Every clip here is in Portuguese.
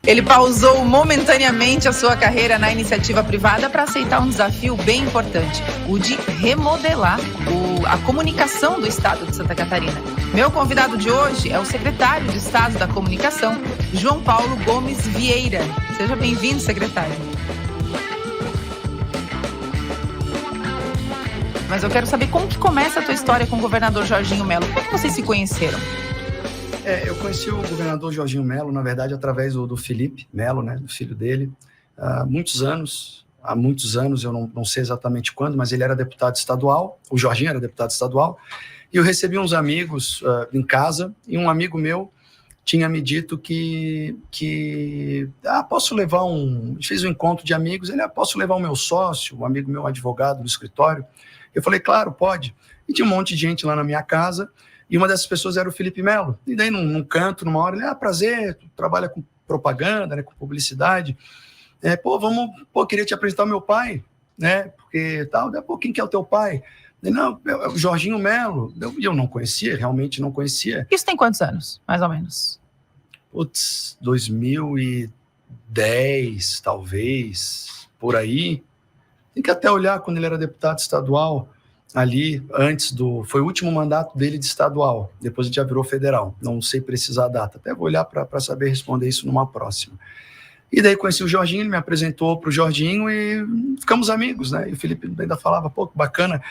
Ele pausou momentaneamente a sua carreira na iniciativa privada para aceitar um desafio bem importante, o de remodelar a comunicação do estado de Santa Catarina. Meu convidado de hoje é o secretário de Estado da Comunicação, João Paulo Gomes Vieira. Seja bem-vindo, secretário. Mas eu quero saber como que começa a tua história com o governador Jorginho Mello. Como é que vocês se conheceram? Eu conheci o governador Jorginho Mello, na verdade, através do Felipe Mello, né, do filho dele, há muitos anos, eu não sei exatamente quando, mas ele era deputado estadual, o Jorginho era deputado estadual, e eu recebi uns amigos em casa, e um amigo meu tinha me dito que posso levar a gente fez um encontro de amigos, posso levar o meu sócio, um amigo meu, advogado do escritório? Eu falei, claro, pode. E tinha um monte de gente lá na minha casa, e uma dessas pessoas era o Felipe Mello. E daí, num canto, numa hora, ele, prazer, tu trabalha com propaganda, né, com publicidade. Queria te apresentar o meu pai, né, porque tal. Quem que é o teu pai? Ele, não, é o Jorginho Mello. Eu não conhecia, realmente não conhecia. Isso tem quantos anos, mais ou menos? 2010, talvez, por aí. Tem que até olhar quando ele era deputado estadual, ali, foi o último mandato dele de estadual, depois ele já virou federal, não sei precisar a data, até vou olhar para saber responder isso numa próxima. E daí conheci o Jorginho, ele me apresentou para o Jorginho e ficamos amigos, né? E o Felipe ainda falava, que bacana,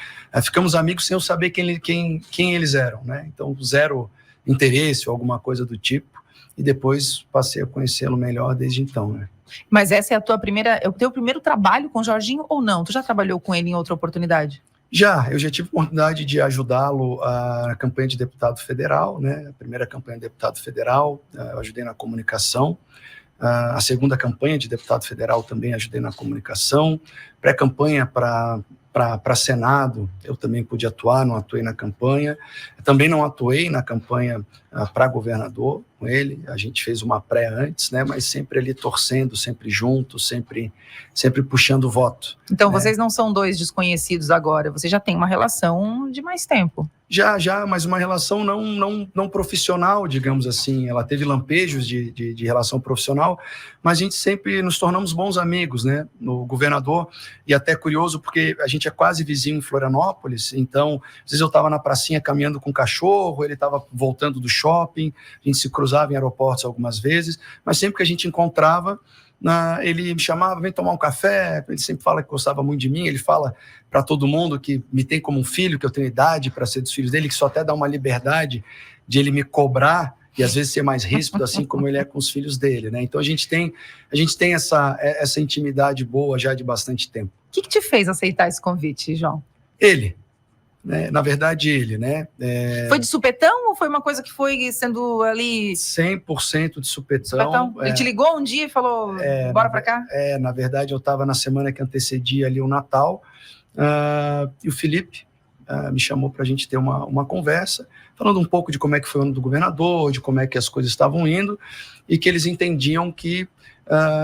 ficamos amigos sem eu saber quem eles eram, né? Então, zero interesse ou alguma coisa do tipo, e depois passei a conhecê-lo melhor desde então, né? Mas essa é o teu primeiro trabalho com o Jorginho ou não? Tu já trabalhou com ele em outra oportunidade? Eu já tive a oportunidade de ajudá-lo na campanha de deputado federal, né? A primeira campanha de deputado federal, eu ajudei na comunicação. A segunda campanha de deputado federal também ajudei na comunicação. Pré-campanha para Senado, eu também pude atuar, não atuei na campanha. Também não atuei na campanha para governador com ele, a gente fez uma pré antes, né? Mas sempre ali torcendo, sempre junto, sempre puxando o voto. Então, né? Vocês não são dois desconhecidos agora, vocês já têm uma relação de mais tempo. Já, mas uma relação não profissional, digamos assim. Ela teve lampejos de relação profissional, mas a gente sempre nos tornamos bons amigos, né? No governador, e até curioso, porque a gente é quase vizinho em Florianópolis, então, às vezes eu estava na pracinha caminhando com o cachorro, ele estava voltando do shopping, a gente se cruzava em aeroportos algumas vezes, mas sempre que a gente encontrava, ele me chamava, vem tomar um café. Ele sempre fala que gostava muito de mim, ele fala para todo mundo que me tem como um filho, que eu tenho idade para ser dos filhos dele, que só até dá uma liberdade de ele me cobrar e às vezes ser mais ríspido, assim como ele é com os filhos dele, né? Então a gente tem essa intimidade boa já de bastante tempo. O que te fez aceitar esse convite, João? Ele. Na verdade, ele, né? Foi de supetão ou foi uma coisa que foi sendo ali... 100% de supetão. Ele te ligou um dia e falou, bora pra cá? Na verdade, eu estava na semana que antecedia ali o Natal, e o Felipe me chamou para a gente ter uma conversa, falando um pouco de como é que foi o ano do governador, de como é que as coisas estavam indo, e que eles entendiam que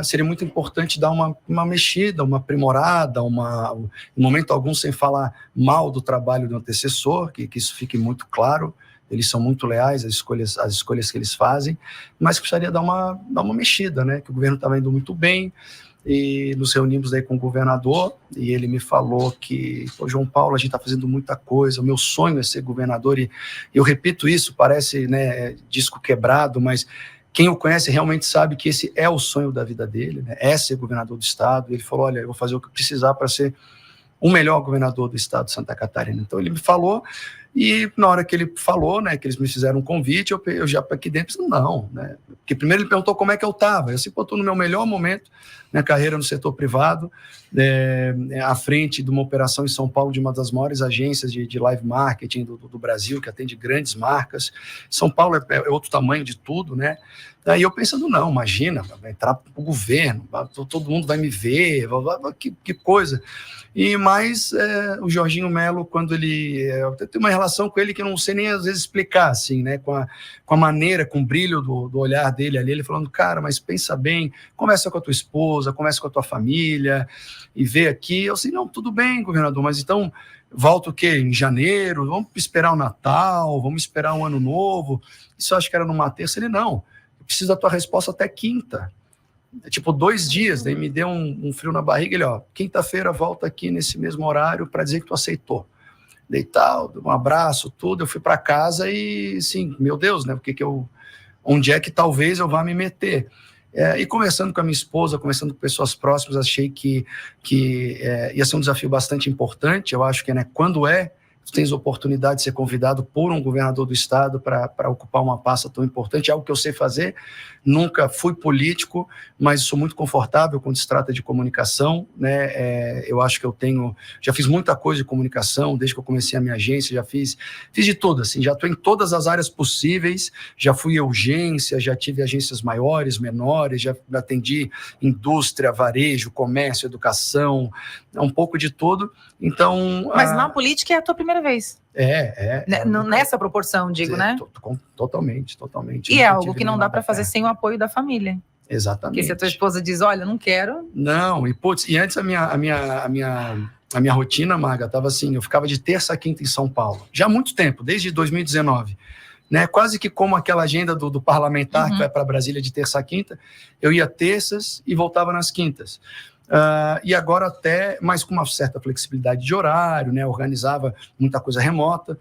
seria muito importante dar uma mexida, uma aprimorada, em momento algum sem falar mal do trabalho do antecessor, que isso fique muito claro. Eles são muito leais às escolhas que eles fazem, mas gostaria de dar uma mexida, né? Que o governo estava indo muito bem, e nos reunimos aí com o governador, e ele me falou que, João Paulo, a gente está fazendo muita coisa, o meu sonho é ser governador, e eu repito isso, parece, né, disco quebrado, mas quem o conhece realmente sabe que esse é o sonho da vida dele, né? É ser governador do estado. E ele falou, olha, eu vou fazer o que precisar para ser o melhor governador do estado de Santa Catarina. Então ele me falou, e na hora que ele falou, né, que eles me fizeram um convite, eu já aqui dentro pensei, não, né? Porque primeiro ele perguntou como é que eu estava. Eu sempre estou no meu melhor momento, minha carreira no setor privado, à frente de uma operação em São Paulo, de uma das maiores agências de live marketing do Brasil, que atende grandes marcas. São Paulo é outro tamanho de tudo, né? Daí eu pensando, não, imagina, vai entrar para o governo, todo mundo vai me ver, que coisa. Mas o Jorginho Mello, quando ele... Eu tenho uma relação com ele que eu não sei nem às vezes explicar, assim, né? Com a maneira, com o brilho do olhar dele ali, ele falando, cara, mas pensa bem, conversa com a tua esposa, conversa com a tua família, e vê aqui. Eu assim, não, tudo bem, governador, mas então volta o quê? Em janeiro? Vamos esperar o Natal? Vamos esperar um ano novo? Isso eu acho que era numa terça. Ele, não, eu preciso da tua resposta até quinta. tipo 2 dias, daí me deu um frio na barriga, ele, quinta-feira volta aqui nesse mesmo horário para dizer que tu aceitou. Daí tal, um abraço, tudo, eu fui para casa e, sim, meu Deus, né, onde é que talvez eu vá me meter? E conversando com a minha esposa, conversando com pessoas próximas, achei que ia ser um desafio bastante importante. Eu acho que, né, quando tu tens oportunidade de ser convidado por um governador do estado para ocupar uma pasta tão importante, é algo que eu sei fazer. Nunca fui político, mas sou muito confortável quando se trata de comunicação, né? Eu acho que já fiz muita coisa de comunicação, desde que eu comecei a minha agência, já fiz de tudo, assim, já estou em todas as áreas possíveis, já fui urgência, já tive agências maiores, menores, já atendi indústria, varejo, comércio, educação, um pouco de tudo. Então, mas na política é a tua primeira vez. Nessa proporção, digo, né? Totalmente. E é algo que não dá para fazer sem o apoio da família. Exatamente. Porque se a tua esposa diz, olha, não quero... Não, e antes a minha rotina, Marga, estava assim, eu ficava de terça a quinta em São Paulo, já há muito tempo, desde 2019. Né, quase que como aquela agenda do parlamentar que vai para Brasília de terça a quinta, eu ia terças e voltava nas quintas. E agora até, mas com uma certa flexibilidade de horário, né, organizava muita coisa remota,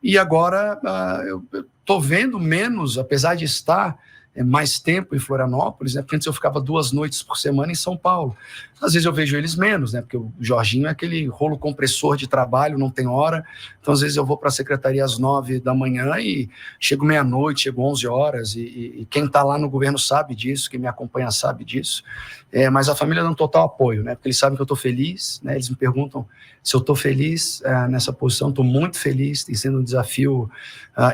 e agora eu estou vendo menos, apesar de estar mais tempo em Florianópolis, né, porque antes eu ficava 2 noites por semana em São Paulo. Às vezes eu vejo eles menos, né, porque o Jorginho é aquele rolo compressor de trabalho, não tem hora, então às vezes eu vou para a secretaria às 9 da manhã e chego meia-noite, chego 11 horas, e quem está lá no governo sabe disso, quem me acompanha sabe disso, mas a família dá um total apoio, né, porque eles sabem que eu estou feliz, né, eles me perguntam se eu estou feliz nessa posição, estou muito feliz, tem sido um desafio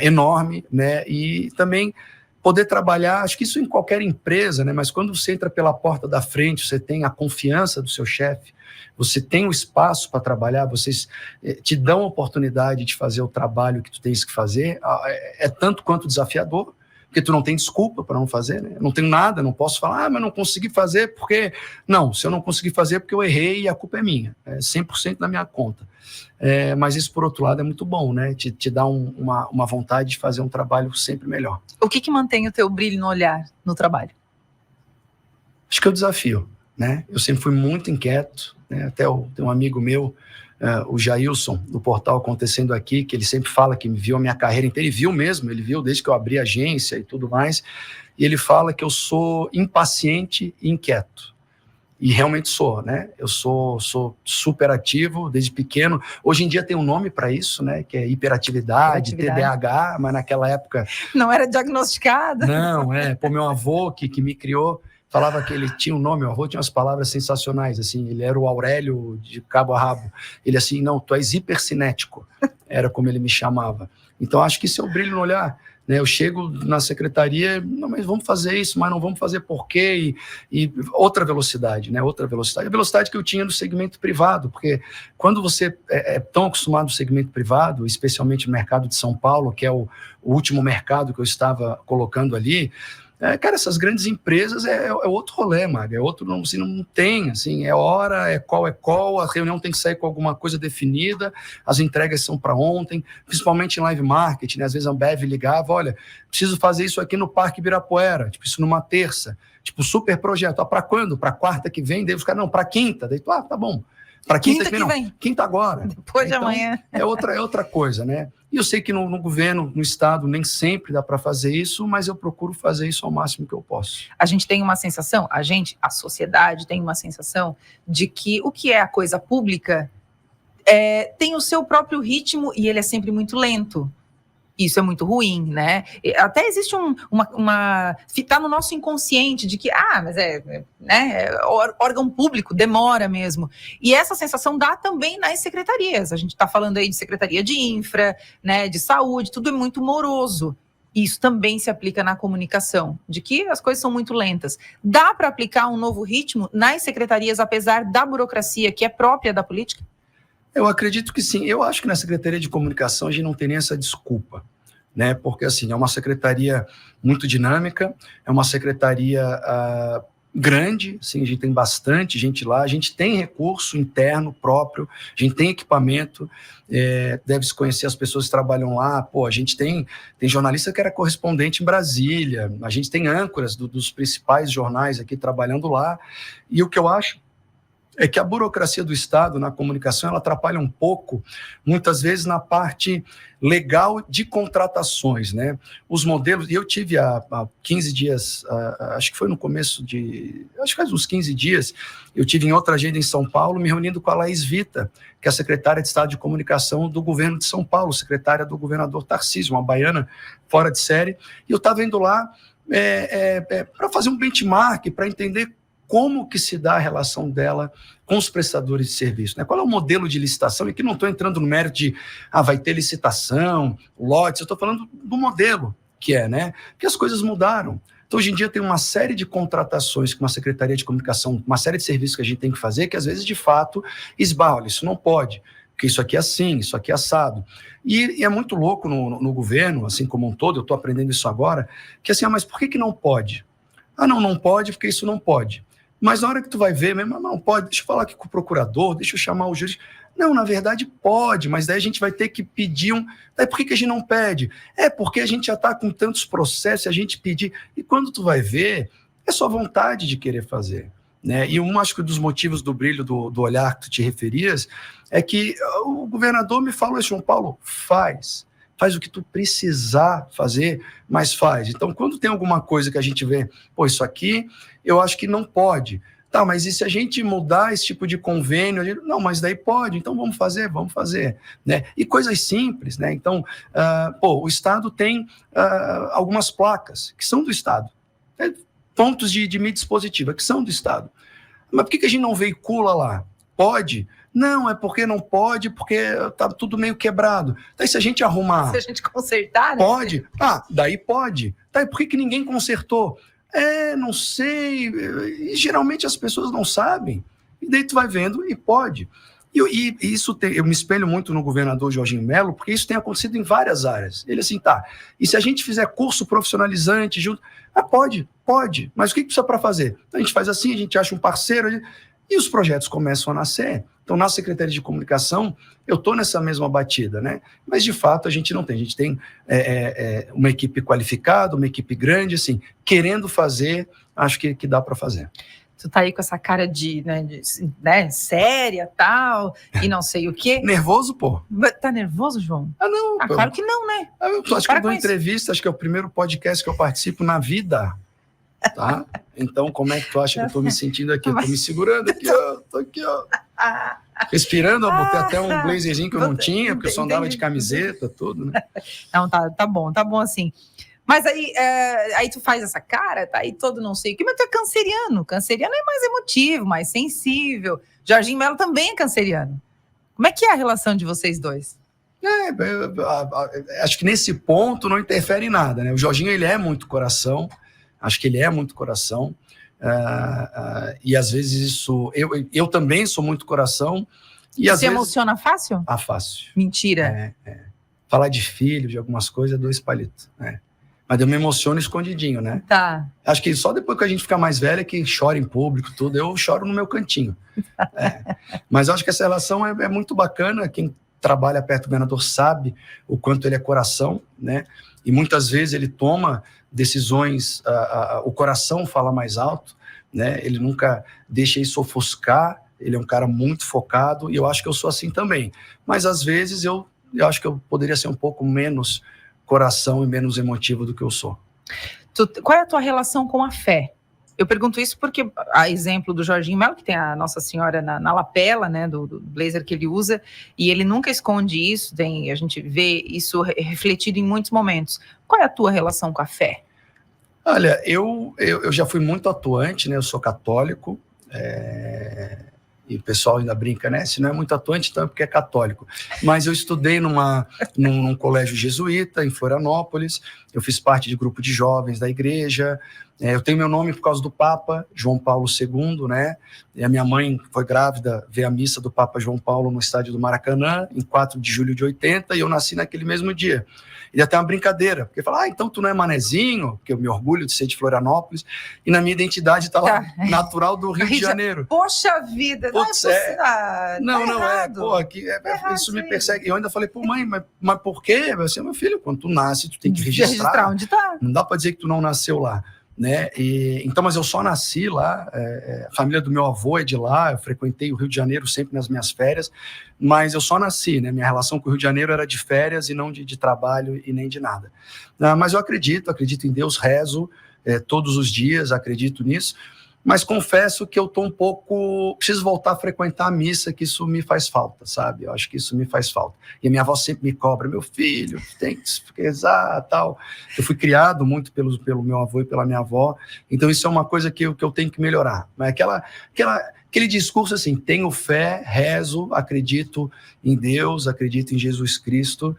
enorme, né, e também poder trabalhar, acho que isso em qualquer empresa, né? Mas quando você entra pela porta da frente, você tem a confiança do seu chefe, você tem o espaço para trabalhar, vocês te dão a oportunidade de fazer o trabalho que tu tens que fazer, é tanto quanto desafiador, porque tu não tem desculpa para não fazer, né? Eu não tenho nada, não posso falar, mas não consegui fazer porque... Não, se eu não consegui fazer é porque eu errei e a culpa é minha, 100% na minha conta. Mas isso, por outro lado, é muito bom, né? Te dá uma vontade de fazer um trabalho sempre melhor. O que mantém o teu brilho no olhar, no trabalho? Acho que é o desafio, né? Eu sempre fui muito inquieto, né? Até tem um amigo meu, o Jailson, do portal Acontecendo Aqui, que ele sempre fala que viu a minha carreira inteira, ele viu desde que eu abri a agência e tudo mais, e ele fala que eu sou impaciente e inquieto. E realmente sou, né? Eu sou super ativo desde pequeno. Hoje em dia tem um nome para isso, né? Que é hiperatividade, TDAH, mas naquela época... Não era diagnosticada? Não, meu avô que me criou, falava que ele tinha um nome, meu avô tinha umas palavras sensacionais, assim, ele era o Aurélio de cabo a rabo. Ele assim, não, tu és hipercinético, era como ele me chamava. Então acho que isso é o brilho no olhar. Né, eu chego na secretaria, não, mas vamos fazer isso, mas não vamos fazer por quê? E outra velocidade, né? Outra velocidade. A velocidade que eu tinha no segmento privado, porque quando você é tão acostumado no segmento privado, especialmente no mercado de São Paulo, que é o último mercado que eu estava colocando ali, cara, essas grandes empresas é outro rolê, Maga, é outro, assim, não tem, assim, é hora, é qual, a reunião tem que sair com alguma coisa definida, as entregas são para ontem, principalmente em live marketing, né? Às vezes a Ambev ligava, olha, preciso fazer isso aqui no Parque Ibirapuera, tipo, isso numa terça, tipo, super projeto, para quando? Para quarta que vem? Daí os caras, não, para quinta, daí tu, tá bom. Para quinta que vem, quinta agora. Depois de amanhã. É outra coisa, né? E eu sei que no governo, no estado, nem sempre dá para fazer isso, mas eu procuro fazer isso ao máximo que eu posso. A gente tem uma sensação, a sociedade tem uma sensação de que o que é a coisa pública tem o seu próprio ritmo e ele é sempre muito lento. Isso é muito ruim, né? Até existe tá no nosso inconsciente de que, mas órgão público, demora mesmo. E essa sensação dá também nas secretarias. A gente está falando aí de secretaria de infra, né, de saúde, tudo é muito moroso. Isso também se aplica na comunicação, de que as coisas são muito lentas. Dá para aplicar um novo ritmo nas secretarias, apesar da burocracia que é própria da política? Eu acredito que sim. Eu acho que na Secretaria de Comunicação a gente não tem nem essa desculpa, né? Porque assim, é uma secretaria muito dinâmica, é uma secretaria grande, assim, a gente tem bastante gente lá, a gente tem recurso interno próprio, a gente tem equipamento, deve-se conhecer as pessoas que trabalham lá, pô, a gente tem jornalista que era correspondente em Brasília, a gente tem âncoras dos principais jornais aqui trabalhando lá, e o que eu acho é que a burocracia do Estado na comunicação, ela atrapalha um pouco, muitas vezes, na parte legal de contratações, né? Os modelos, e eu tive há 15 dias, acho que foi no começo acho que faz uns 15 dias, eu tive em outra agenda em São Paulo, me reunindo com a Laís Vita, que é a secretária de Estado de Comunicação do governo de São Paulo, secretária do governador Tarcísio, uma baiana fora de série, e eu estava indo lá para fazer um benchmark, para entender como que se dá a relação dela com os prestadores de serviço, né? Qual é o modelo de licitação? E aqui não estou entrando no mérito de, vai ter licitação, lotes, eu estou falando do modelo que é, né? Porque as coisas mudaram. Então, hoje em dia tem uma série de contratações com uma Secretaria de Comunicação, uma série de serviços que a gente tem que fazer, que às vezes, de fato, esbarra, olha, isso não pode, porque isso aqui é assim, isso aqui é assado. E é muito louco no governo, assim como um todo, eu estou aprendendo isso agora, que assim, mas por que não pode? Não pode, porque isso não pode. Mas na hora que tu vai ver, mesmo, não pode, deixa eu falar aqui com o procurador, deixa eu chamar o juiz. Não, na verdade pode, mas daí a gente vai ter que pedir Daí por que a gente não pede? Porque a gente já está com tantos processos, a gente pedir. E quando tu vai ver, é só vontade de querer fazer, né? E acho que um dos motivos do brilho do olhar que tu te referias é que o governador me falou isso, João Paulo, faz o que tu precisar fazer, mas faz. Então, quando tem alguma coisa que a gente vê, isso aqui, eu acho que não pode. Tá, mas e se a gente mudar esse tipo de convênio? Não, mas daí pode, então vamos fazer, né? E coisas simples, né? Então, o Estado tem algumas placas que são do Estado, né? Pontos de mídia expositiva que são do Estado. Mas por que a gente não veicula lá? Pode? Não, é porque não pode, porque tá tudo meio quebrado. Daí se a gente arrumar... Se a gente consertar, né? Pode? Daí pode. Daí por que ninguém consertou? Não sei. E geralmente as pessoas não sabem. E daí tu vai vendo e pode. E isso eu me espelho muito no governador Jorginho Melo, porque isso tem acontecido em várias áreas. Ele assim, e se a gente fizer curso profissionalizante junto? Pode. Mas o que precisa para fazer? Então, a gente faz assim, a gente acha um parceiro... E os projetos começam a nascer. Então, na Secretaria de Comunicação, eu estou nessa mesma batida, né? Mas, de fato, a gente não tem. A gente tem uma equipe qualificada, uma equipe grande, assim, querendo fazer, acho que dá para fazer. Tu tá aí com essa cara de séria, tal, e não sei o quê. Nervoso, pô. Tá nervoso, João? Não. Claro que não, né? Eu acho que eu dou entrevista, acho que é o primeiro podcast que eu participo na vida. Tá? Então, como é que tu acha que eu tô me sentindo aqui? Eu tô me segurando aqui, ó. Tô aqui, ó. Respirando, ó, botei até um blazerzinho que eu não tinha, porque eu só andava de camiseta, tudo, né? Não, tá bom assim. Mas aí tu faz essa cara, tá aí todo não sei o que, mas tu é canceriano. Canceriano é mais emotivo, mais sensível. Jorginho Melo também é canceriano. Como é que é a relação de vocês dois? Acho que nesse ponto não interfere em nada, né? O Jorginho, ele é muito coração. Acho que ele é muito coração, e às vezes isso... Eu também sou muito coração. E às vezes... emociona fácil? Fácil. Mentira. Falar de filho, de algumas coisas, é 2 palitos. Mas eu me emociono escondidinho, né? Tá. Acho que só depois que a gente fica mais velho é que chora em público, tudo. Eu choro no meu cantinho. Mas eu acho que essa relação é muito bacana. Quem trabalha perto do governador sabe o quanto ele é coração, né? E muitas vezes ele toma decisões, o coração fala mais alto, né? Ele nunca deixa isso ofuscar, ele é um cara muito focado, e eu acho que eu sou assim também. Mas às vezes eu acho que eu poderia ser um pouco menos coração e menos emotivo do que eu sou. Qual é a tua relação com a fé? Eu pergunto isso porque, a exemplo do Jorginho Melo, que tem a Nossa Senhora na lapela, né, do blazer que ele usa, e ele nunca esconde isso, a gente vê isso refletido em muitos momentos. Qual é a tua relação com a fé? Olha, eu já fui muito atuante, né, eu sou católico, E o pessoal ainda brinca, né? Se não é muito atuante, então é porque é católico. Mas eu estudei num colégio jesuíta, em Florianópolis. Eu fiz parte de grupo de jovens da igreja. Eu tenho meu nome por causa do Papa João Paulo II, né? E a minha mãe foi grávida, veio a missa do Papa João Paulo no estádio do Maracanã, em 4 de julho de 80, e eu nasci naquele mesmo dia. E até uma brincadeira, porque fala, então tu não é manezinho, porque eu me orgulho de ser de Florianópolis, e na minha identidade está lá, natural do Rio de Janeiro. Poxa vida, Putz, isso me persegue. Eu ainda falei, mãe, mas por quê? Você, meu filho, quando tu nasce, tu tem que registrar onde tá. Não dá para dizer que tu não nasceu lá. Né? Então, mas eu só nasci lá, a família do meu avô é de lá, eu frequentei o Rio de Janeiro sempre nas minhas férias, mas eu só nasci, né? Minha relação com o Rio de Janeiro era de férias e não de trabalho e nem de nada. Mas eu acredito em Deus, rezo todos os dias, acredito nisso, mas confesso que eu estou preciso voltar a frequentar a missa, que isso me faz falta, sabe? Eu acho que isso me faz falta. E a minha avó sempre me cobra, meu filho, tem que rezar, tal. Eu fui criado muito pelo meu avô e pela minha avó, então isso é uma coisa que eu tenho que melhorar. Mas aquele discurso assim, tenho fé, rezo, acredito em Deus, acredito em Jesus Cristo,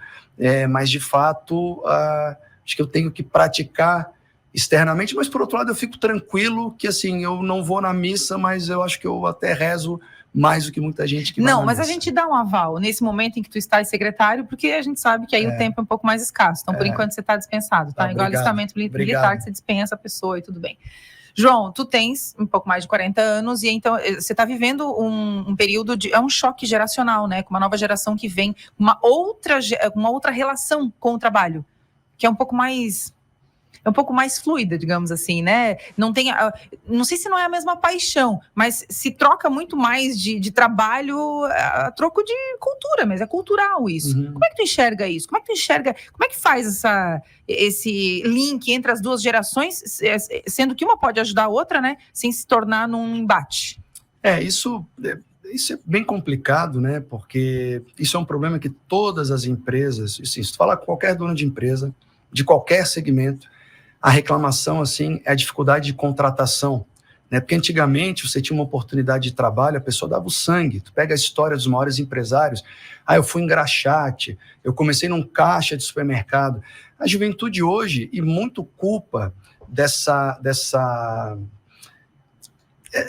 mas de fato, acho que eu tenho que praticar externamente, mas por outro lado eu fico tranquilo que assim, eu não vou na missa, mas eu acho que eu até rezo mais do que muita gente que vai na mas missa. A gente dá um aval nesse momento em que tu estás secretário, porque a gente sabe que aí o tempo é um pouco mais escasso, então por enquanto você está dispensado, tá? Igual alistamento militar que você dispensa a pessoa e tudo bem. João, tu tens um pouco mais de 40 anos e então você está vivendo um período é um choque geracional, né? Com uma nova geração que vem com uma outra relação com o trabalho, que é um pouco mais fluida, digamos assim, né? Não sei se não é a mesma paixão, mas se troca muito mais de trabalho a troco de cultura, mas é cultural isso. Como é que tu enxerga isso? Como é que faz esse link entre as duas gerações, sendo que uma pode ajudar a outra, né? Sem se tornar num embate? Isso é bem complicado, né? Porque isso é um problema que todas as empresas, assim, se tu falar com qualquer dono de empresa, de qualquer segmento, a reclamação, assim, é a dificuldade de contratação, né? Porque antigamente você tinha uma oportunidade de trabalho, a pessoa dava o sangue. Tu pega a história dos maiores empresários, eu fui engraxate, eu comecei num caixa de supermercado. A juventude hoje, e muito culpa dessa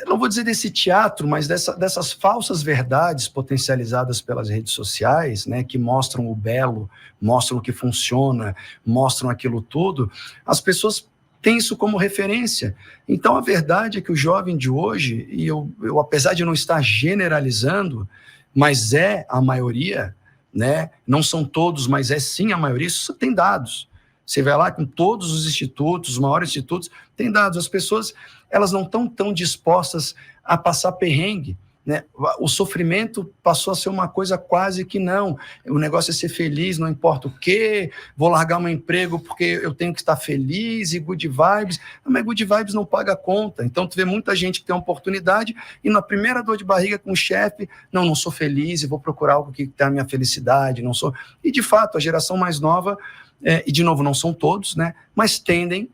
não vou dizer desse teatro, mas dessas falsas verdades potencializadas pelas redes sociais, né, que mostram o belo, mostram o que funciona, mostram aquilo tudo, as pessoas têm isso como referência. Então, a verdade é que o jovem de hoje, e eu apesar de não estar generalizando, mas é a maioria, né, não são todos, mas é sim a maioria, isso tem dados. Você vai lá com todos os institutos, os maiores institutos, tem dados. As pessoas, elas não estão tão dispostas a passar perrengue, né? O sofrimento passou a ser uma coisa quase que não. O negócio é ser feliz, não importa o quê, vou largar meu emprego porque eu tenho que estar feliz e good vibes. Mas good vibes não paga a conta. Então, tu vê muita gente que tem uma oportunidade e na primeira dor de barriga com o chefe, não sou feliz e vou procurar algo que tenha a minha felicidade, não sou. E, de fato, a geração mais nova, e de novo, não são todos, né? Mas tendem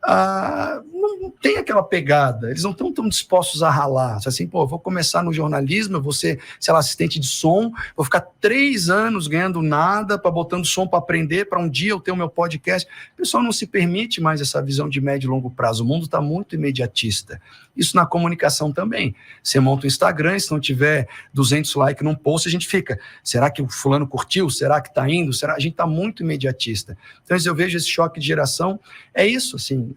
a... não tem aquela pegada, eles não estão tão dispostos a ralar, assim, vou começar no jornalismo, eu vou ser, sei lá, assistente de som, vou ficar 3 anos ganhando nada, botando som para aprender, para um dia eu ter o meu podcast. O pessoal não se permite mais essa visão de médio e longo prazo, o mundo está muito imediatista. Isso na comunicação também. Você monta um Instagram, se não tiver 200 likes num post, a gente fica, será que o fulano curtiu? Será que está indo? A gente está muito imediatista. Então, eu vejo esse choque de geração, é isso, assim,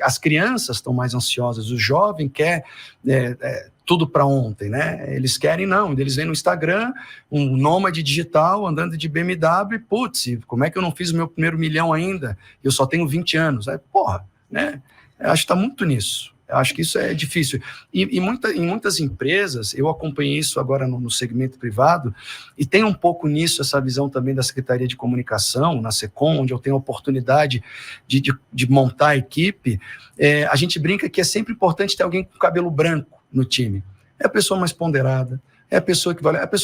as crianças estão mais ansiosas, o jovem quer tudo para ontem, né? Eles querem não, eles veem no Instagram um nômade digital andando de BMW, putz, como é que eu não fiz o meu primeiro milhão ainda? Eu só tenho 20 anos. Né? Eu acho que está muito nisso. Eu acho que isso é difícil. E em muitas empresas, eu acompanhei isso agora no segmento privado, e tem um pouco nisso essa visão também da Secretaria de Comunicação, na SECOM, onde eu tenho a oportunidade de montar a equipe. A gente brinca que é sempre importante ter alguém com cabelo branco no time. É a pessoa mais ponderada, é a pessoa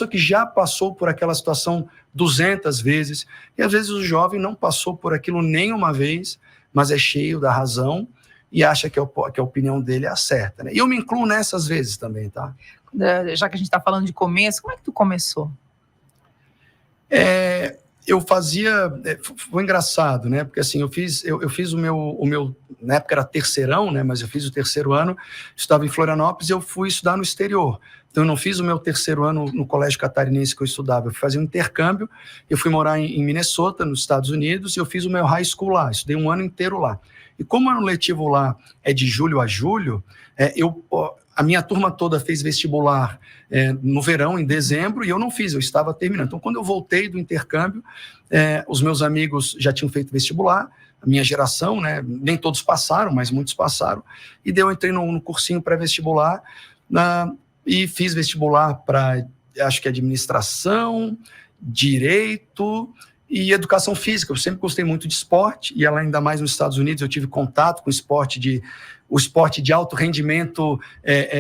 que já passou por aquela situação 200 vezes, e às vezes o jovem não passou por aquilo nenhuma vez, mas é cheio da razão, e acha que a opinião dele é a certa, né? E eu me incluo nessas vezes também, tá? já que a gente está falando de começo, como é que tu começou? Eu fazia, foi engraçado, né? Porque assim, eu fiz o meu, na época era terceirão, né? Mas eu fiz o terceiro ano, estava em Florianópolis e eu fui estudar no exterior. Então eu não fiz o meu terceiro ano no colégio catarinense que eu estudava, eu fui fazer um intercâmbio, eu fui morar em Minnesota, nos Estados Unidos, e eu fiz o meu high school lá, estudei um ano inteiro lá. E como o ano letivo lá é de julho a julho, a minha turma toda fez vestibular no verão, em dezembro, e eu não fiz, eu estava terminando. Então, quando eu voltei do intercâmbio, os meus amigos já tinham feito vestibular, a minha geração, né, nem todos passaram, mas muitos passaram, e daí eu entrei no cursinho pré-vestibular, e fiz vestibular para, acho que administração, direito e educação física. Eu sempre gostei muito de esporte, e ainda mais nos Estados Unidos eu tive contato com o esporte de alto rendimento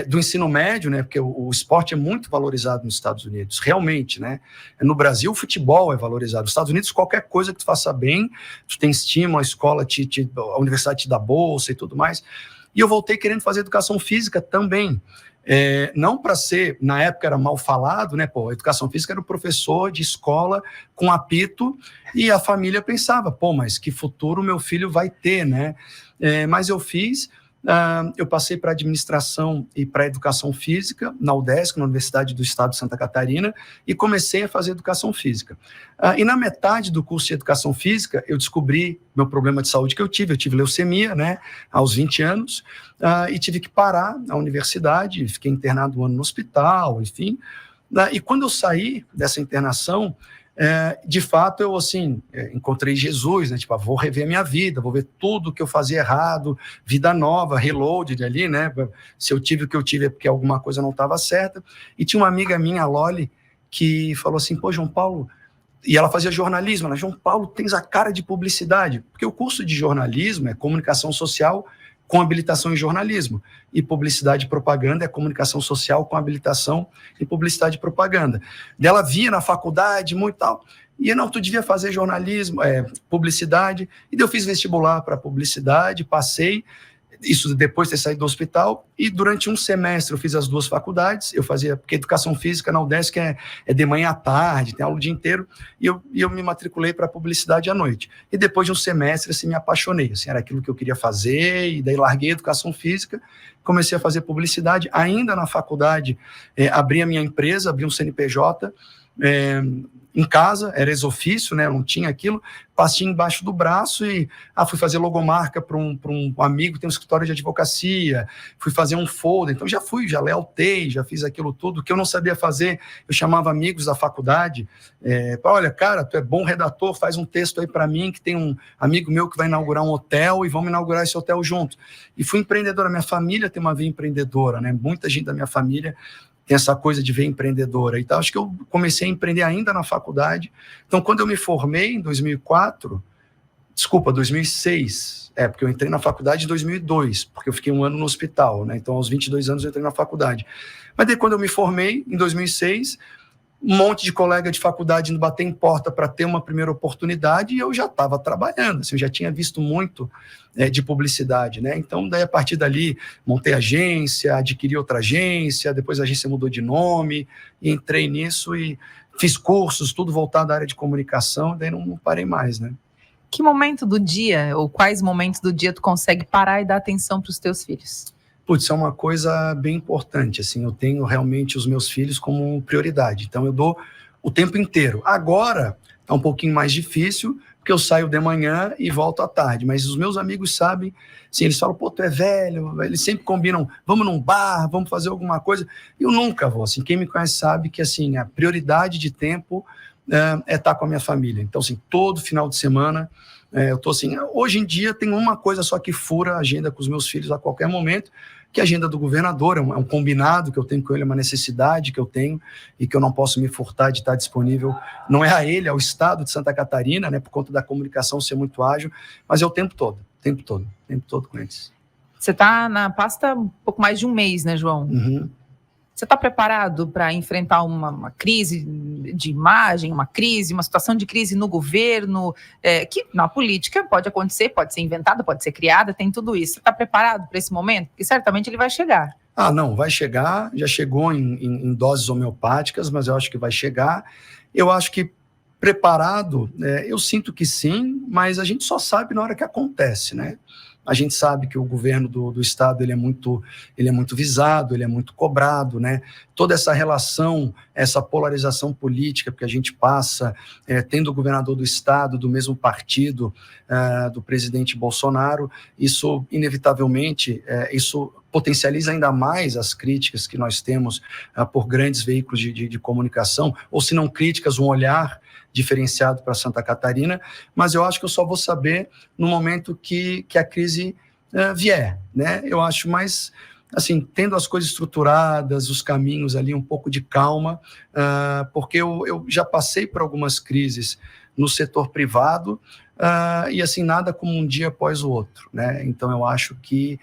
do ensino médio, né? Porque o esporte é muito valorizado nos Estados Unidos, realmente, né? No Brasil, o futebol é valorizado. Nos Estados Unidos, qualquer coisa que tu faça bem, tu tem estímulo, a escola, a universidade te dá bolsa e tudo mais. E eu voltei querendo fazer educação física também. Não para ser, na época era mal falado, né? Pô, a educação física era o professor de escola com apito, e a família pensava, pô, mas que futuro meu filho vai ter, né? Mas eu fiz. Eu passei para administração e para educação física na UDESC, na Universidade do Estado de Santa Catarina, e comecei a fazer educação física. E na metade do curso de educação física, eu descobri meu problema de saúde que eu tive leucemia, né, aos 20 anos, e tive que parar a universidade, fiquei internado um ano no hospital, enfim. E quando eu saí dessa internação, de fato, eu assim, encontrei Jesus, né? Tipo, vou rever minha vida, vou ver tudo que eu fazia errado, vida nova, reloaded ali, né? Se eu tive o que eu tive é porque alguma coisa não estava certa. E tinha uma amiga minha, a Loli, que falou assim, pô, João Paulo, e ela fazia jornalismo, ela, João Paulo, tens a cara de publicidade, porque o curso de jornalismo é comunicação social com habilitação em jornalismo, e publicidade e propaganda é comunicação social com habilitação em publicidade e propaganda. Ela via na faculdade muito tal, e não, tu devia fazer jornalismo, publicidade, e daí eu fiz vestibular para publicidade, passei, isso depois de ter saído do hospital, e durante um semestre eu fiz as duas faculdades, eu fazia, porque educação física na UDESC é de manhã à tarde, tem aula o dia inteiro, e eu me matriculei para publicidade à noite. E depois de um semestre, assim, me apaixonei, assim, era aquilo que eu queria fazer, e daí larguei a educação física, comecei a fazer publicidade, ainda na faculdade, abri a minha empresa, abri um CNPJ, em casa, era ex-ofício, né, eu não tinha aquilo, passei embaixo do braço e fui fazer logomarca para um amigo que tem um escritório de advocacia, fui fazer um folder, então já lealtei, já fiz aquilo tudo, que eu não sabia fazer, eu chamava amigos da faculdade, olha, cara, tu é bom redator, faz um texto aí para mim, que tem um amigo meu que vai inaugurar um hotel e vamos inaugurar esse hotel junto. E fui empreendedora, minha família tem uma veia empreendedora, né, muita gente da minha família tem essa coisa de ver empreendedora. Então, acho que eu comecei a empreender ainda na faculdade. Então, quando eu me formei em 2006, porque eu entrei na faculdade em 2002, porque eu fiquei um ano no hospital, né? Então, aos 22 anos eu entrei na faculdade. Mas daí, quando eu me formei, em 2006, um monte de colega de faculdade indo bater em porta para ter uma primeira oportunidade, e eu já estava trabalhando, assim, eu já tinha visto muito de publicidade, né? Então, daí, a partir dali, montei agência, adquiri outra agência, depois a agência mudou de nome, e entrei nisso e fiz cursos, tudo voltado à área de comunicação, daí não parei mais, né? Que momento do dia, ou quais momentos do dia tu consegue parar e dar atenção para os teus filhos? Putz, é uma coisa bem importante, assim, eu tenho realmente os meus filhos como prioridade, então eu dou o tempo inteiro. Agora, tá um pouquinho mais difícil, porque eu saio de manhã e volto à tarde, mas os meus amigos sabem, assim, eles falam, pô, tu é velho, eles sempre combinam, vamos num bar, vamos fazer alguma coisa, eu nunca vou, assim, quem me conhece sabe que, assim, a prioridade de tempo é estar com a minha família, então, assim, todo final de semana, eu tô assim, hoje em dia tem uma coisa só que fura a agenda com os meus filhos a qualquer momento, que é a agenda do governador, é um combinado que eu tenho com ele, é uma necessidade que eu tenho e que eu não posso me furtar de estar disponível, não é a ele, é ao Estado de Santa Catarina, né, por conta da comunicação ser muito ágil, mas é o tempo todo com eles. Você está na pasta um pouco mais de um mês, né, João? Uhum. Você está preparado para enfrentar uma crise de imagem, uma situação de crise no governo, que na política pode acontecer, pode ser inventada, pode ser criada, tem tudo isso. Você está preparado para esse momento? Porque certamente ele vai chegar. Não, vai chegar, já chegou em doses homeopáticas, mas eu acho que vai chegar. Eu acho que preparado, eu sinto que sim, mas a gente só sabe na hora que acontece, né? A gente sabe que o governo do estado ele é muito visado, ele é muito cobrado, né? Toda essa relação, essa polarização política que a gente passa, tendo o governador do estado do mesmo partido do presidente Bolsonaro, isso inevitavelmente, isso potencializa ainda mais as críticas que nós temos por grandes veículos de comunicação, ou se não críticas, um olhar diferenciado para Santa Catarina, mas eu acho que eu só vou saber no momento que a crise vier, né? Eu acho mais, assim, tendo as coisas estruturadas, os caminhos ali, um pouco de calma, porque eu já passei por algumas crises no setor privado, e assim, nada como um dia após o outro, né? Então eu acho que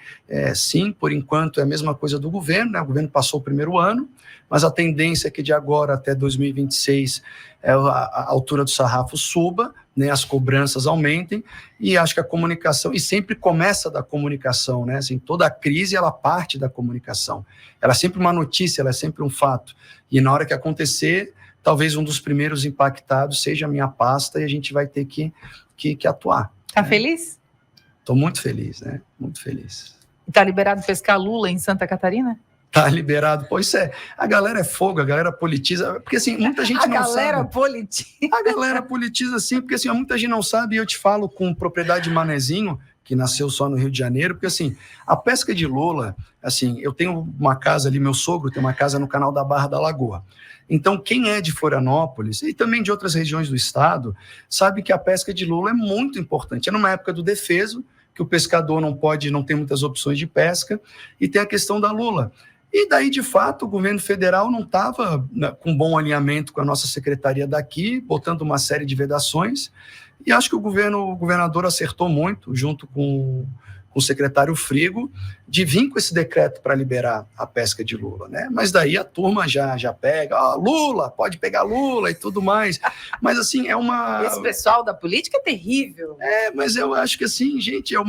sim, por enquanto é a mesma coisa do governo, né? O governo passou o primeiro ano, mas a tendência é que de agora até 2026 a altura do sarrafo suba, né? As cobranças aumentem, e acho que a comunicação, e sempre começa da comunicação, né? Assim, toda a crise ela parte da comunicação, ela é sempre uma notícia, ela é sempre um fato, e na hora que acontecer, talvez um dos primeiros impactados seja a minha pasta, e a gente vai ter que atuar. Tá, né? Feliz? Estou muito feliz, né? Muito feliz. Tá liberado pescar lula em Santa Catarina? Tá liberado. Pô, a galera é fogo, a galera politiza, porque assim, muita gente não sabe. A galera politiza assim, porque assim, muita gente não sabe, e eu te falo com propriedade de manezinho, que nasceu só no Rio de Janeiro, porque assim, a pesca de lula, assim, eu tenho uma casa ali, meu sogro tem uma casa no canal da Barra da Lagoa. Então, quem é de Florianópolis e também de outras regiões do estado, sabe que a pesca de lula é muito importante. É numa época do defeso, que o pescador não tem muitas opções de pesca, e tem a questão da lula. E daí, de fato, o governo federal não estava com bom alinhamento com a nossa secretaria daqui, botando uma série de vedações, e acho que o governador acertou muito, junto com o secretário Frigo, de vir com esse decreto para liberar a pesca de lula, né? Mas daí a turma já pega, lula, pode pegar lula e tudo mais. Mas assim, Esse pessoal da política é terrível. Mas eu acho que assim, gente, o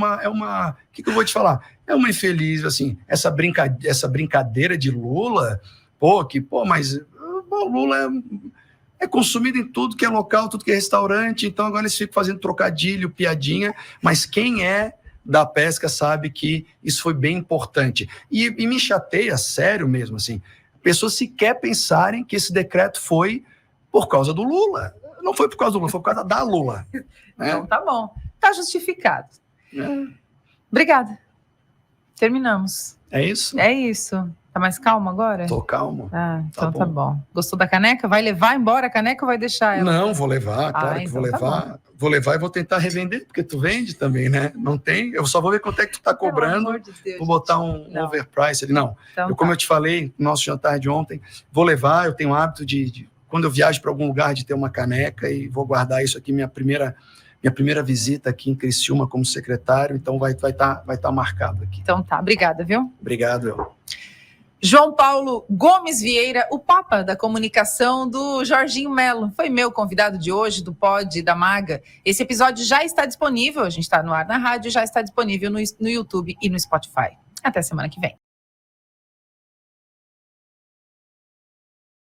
que eu vou te falar? É uma infeliz, assim, essa brincadeira de lula, mas o lula é consumido em tudo que é local, tudo que é restaurante, então agora eles ficam fazendo trocadilho, piadinha, mas quem é da pesca sabe que isso foi bem importante. E me chateia, sério mesmo, assim, pessoas sequer pensarem que esse decreto foi por causa do Lula. Não foi por causa do Lula, foi por causa da Lula. Então tá bom, tá justificado. Obrigada. Terminamos. É isso? É isso. Tá mais calmo agora? Tô calmo. Então tá bom. Gostou da caneca? Vai levar embora a caneca ou vai deixar ela? Não, vou levar, claro que vou levar. Tá, vou levar e vou tentar revender, porque tu vende também, né? Não tem, eu só vou ver quanto é que tu tá cobrando. Pelo amor de Deus, vou botar um overprice ali. Não, então, como eu te falei no nosso jantar de ontem, vou levar, eu tenho o hábito de quando eu viajo para algum lugar, de ter uma caneca, e vou guardar isso aqui, minha primeira visita aqui em Criciúma como secretário, então vai tá marcado aqui. Então tá, obrigada, viu? Obrigado. João Paulo Gomes Vieira, o Papa da Comunicação do Jorginho Melo, foi meu convidado de hoje, do Pod da Maga. Esse episódio já está disponível, a gente está no ar na rádio, já está disponível no YouTube e no Spotify. Até semana que vem.